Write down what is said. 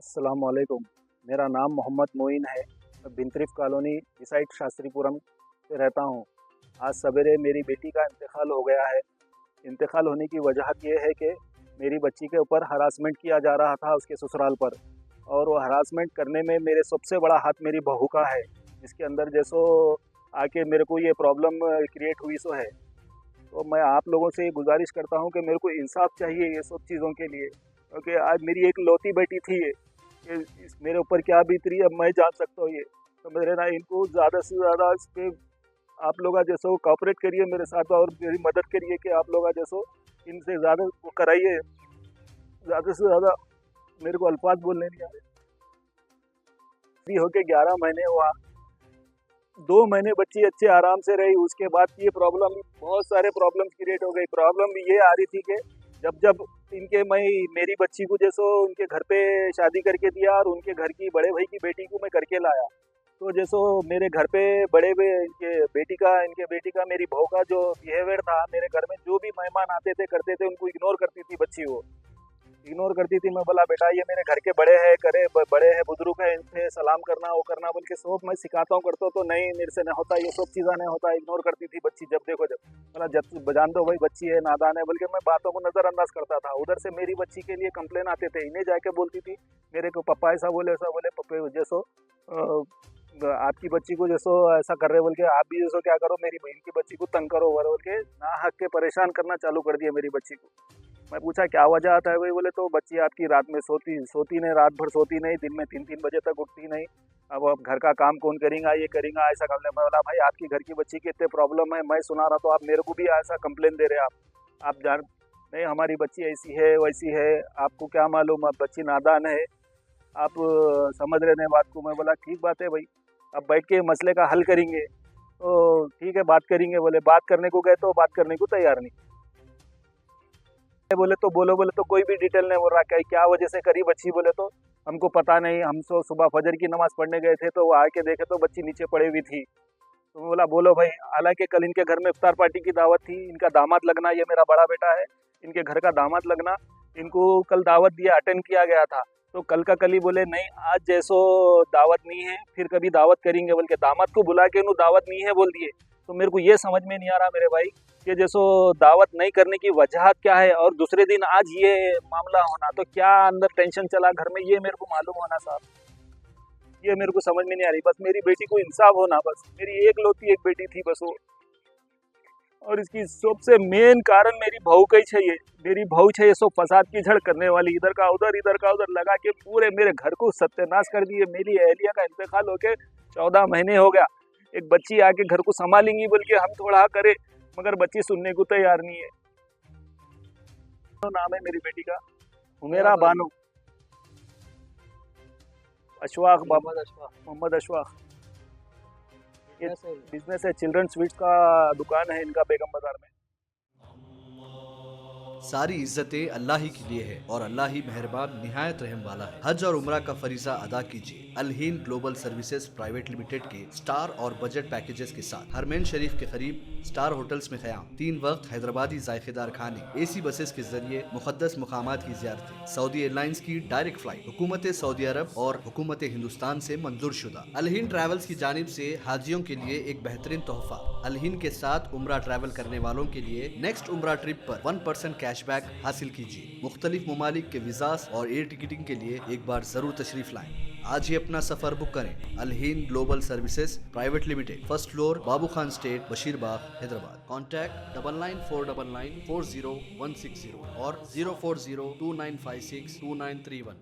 अस्सलाम वालेकुम। मेरा नाम मोहम्मद मोइन है। मैं बिनतरिफ कॉलोनी बिसाइड शास्त्रीपुरम से रहता हूँ। आज सवेरे मेरी बेटी का इंतकाल हो गया है। इंतकाल होने की वजह ये है कि मेरी बच्ची के ऊपर हरासमेंट किया जा रहा था उसके ससुराल पर, और वो हरासमेंट करने में मेरे सबसे बड़ा हाथ मेरी बहू का है, जिसके अंदर जैसो आके मेरे को ये प्रॉब्लम क्रिएट हुई सो है। तो मैं आप लोगों से ये गुजारिश करता हूँ कि मेरे को इंसाफ चाहिए ये सब चीज़ों के लिए, क्योंकि आज मेरी एक लौती बेटी थी ये मेरे ऊपर क्या बीत रही है अब मैं जान सकता हूँ ये। तो मेरे ना इनको ज़्यादा से ज़्यादा इस पे आप लोग जैसो कॉपरेट करिए मेरे साथ और मेरी मदद करिए कि आप लोग जैसो इनसे ज़्यादा वो कराइए। ज़्यादा से ज़्यादा मेरे को अल्फाज बोलने नहीं आ रहे। फ्री होके 11 महीने हुआ, 2 महीने बच्ची अच्छे आराम से रही, उसके बाद ये प्रॉब्लम बहुत सारे प्रॉब्लम क्रिएट हो गई। प्रॉब्लम ये आ रही थी कि जब जब इनके मैं मेरी बच्ची को जैसो उनके घर पे शादी करके दिया और उनके घर की बड़े भाई की बेटी को मैं करके लाया, तो जैसो मेरे घर पे इनके बेटी का मेरी बहू का जो बिहेवियर था, मेरे घर में जो भी मेहमान आते थे करते थे उनको इग्नोर करती थी बच्ची, वो इग्नोर करती थी। मैं बोला बेटा ये मेरे घर के बड़े हैं, बड़े हैं बुजुर्ग है, इनसे सलाम करना वो करना बोल के सब मैं सिखाता हूँ करता हूँ, तो नहीं मेरे से नहीं होता ये सब चीज़ें नहीं होता। इग्नोर करती थी बच्ची, जब देखो जब बोला जब जान दो भाई बच्ची है नादान है बोल के मैं बातों को नज़रअंदाज करता था। उधर से मेरी बच्ची के लिए कंप्लेन आते थे, इन्हें जाके बोलती थी मेरे को पप्पा ऐसा बोले पप्पे जैसो आपकी बच्ची को जैसो ऐसा कर रहे बोल के आप भी जैसो क्या करो मेरी बहन की बच्ची को तंग करो बोल के ना हक के परेशान करना चालू कर दिया मेरी बच्ची को। मैं पूछा क्या वजह आता है भाई, बोले तो बच्ची आपकी रात में सोती नहीं, रात भर सोती नहीं, दिन में 3-3 बजे तक उठती नहीं। अब घर का काम कौन करेगा, ये करेगा ऐसा कर ले। मैं बोला भाई आपकी घर की बच्ची की इतने प्रॉब्लम है मैं सुना रहा, तो आप मेरे को भी ऐसा कंप्लेन दे रहे हैं आप जान नहीं हमारी बच्ची ऐसी है वैसी है, आपको क्या मालूम, अब बच्ची नादान है, आप समझ रहे हैं बात को। मैं बोला ठीक बात है भाई, अब बैठ के मसले का हल करेंगे। तो ठीक है बात करेंगे, बोले बात करने को गए तो बात करने को तैयार नहीं। बोले तो बोलो, बोले तो कोई भी डिटेल नहीं बोल रहा क्या वजह से करी बच्ची, बोले तो हमको पता नहीं, हम तो सुबह फजर की नमाज पढ़ने गए थे तो वो आके देखे तो बच्ची नीचे पड़ी हुई थी। तो मैं बोला बोलो भाई, हालांकि कल इनके घर में इफ्तार पार्टी की दावत थी, इनका दामाद लगना, ये मेरा बड़ा बेटा है, इनके घर का दामाद लगना, इनको कल दावत दिया अटेंड किया गया था। तो कल का कल ही बोले नहीं आज जैसो दावत नहीं है फिर कभी दावत करेंगे बोल के दामाद को बुला के उन्होंने दावत नहीं है बोल दिए। तो मेरे को ये समझ में नहीं आ रहा मेरे भाई कि जैसो दावत नहीं करने की वजह क्या है, और दूसरे दिन आज ये मामला होना, तो क्या अंदर टेंशन चला घर में ये मेरे को मालूम होना साहब, ये मेरे को समझ में नहीं आ रही। बस मेरी बेटी को इंसाफ होना, बस मेरी एक लौती एक बेटी थी बस वो, और इसकी सबसे मेन कारण मेरी बहू का ही चाहिए। मेरी बहू चाहिए सो फसाद की झड़ करने वाली, इधर का उधर लगा के पूरे मेरे घर को सत्यानाश कर दिए। मेरी अहलिया का इंतकाल होके 14 महीने हो गया, एक बच्ची आके घर को संभालेंगी बोल के हम थोड़ा करे, मगर बच्ची सुनने को तैयार नहीं है। तो नाम है मेरी बेटी का हुमेरा बानो अशफाक, मोहम्मद अशफाक। ये बिजनेस है चिल्ड्रन स्वीट्स का दुकान है इनका बेगम बाजार में। सारी इज्जतें अल्लाह ही के लिए है और अल्लाह ही मेहरबान निहायत रहम वाला है। हज और उम्रा का फरीजा अदा कीजिए अलहीन ग्लोबल सर्विसेज प्राइवेट लिमिटेड के स्टार और बजट पैकेजेस के साथ। हरमैन शरीफ के करीब स्टार होटल्स में क़याम, 3 वक्त हैदराबादी जायकेदार खाने, एसी बसेस के जरिए मुकद्दस मुकामात की ज़ियारतें, सऊदी एयरलाइंस की डायरेक्ट फ्लाइट, हुकूमत सऊदी अरब और हुकूमत हिंदुस्तान से मंजूर शुदा। अलहीन ट्रैवल्स की जानिब से हाजियों के लिए एक बेहतरीन तोहफा। अलहीन के साथ उम्रा ट्रैवल करने वालों के लिए नेक्स्ट उम्रा ट्रिप पर 1% कैशबैक हासिल कीजिए। मुख्तलिफ ममालिक के वीज़ास और एयर टिकटिंग के लिए एक बार जरूर तशरीफ लाएं। आज ही अपना सफर बुक करें। Alheen global services private limited, first floor, Babu Khan estate, Basheerbagh, Hyderabad. Contact 9949940160 और 04029562931।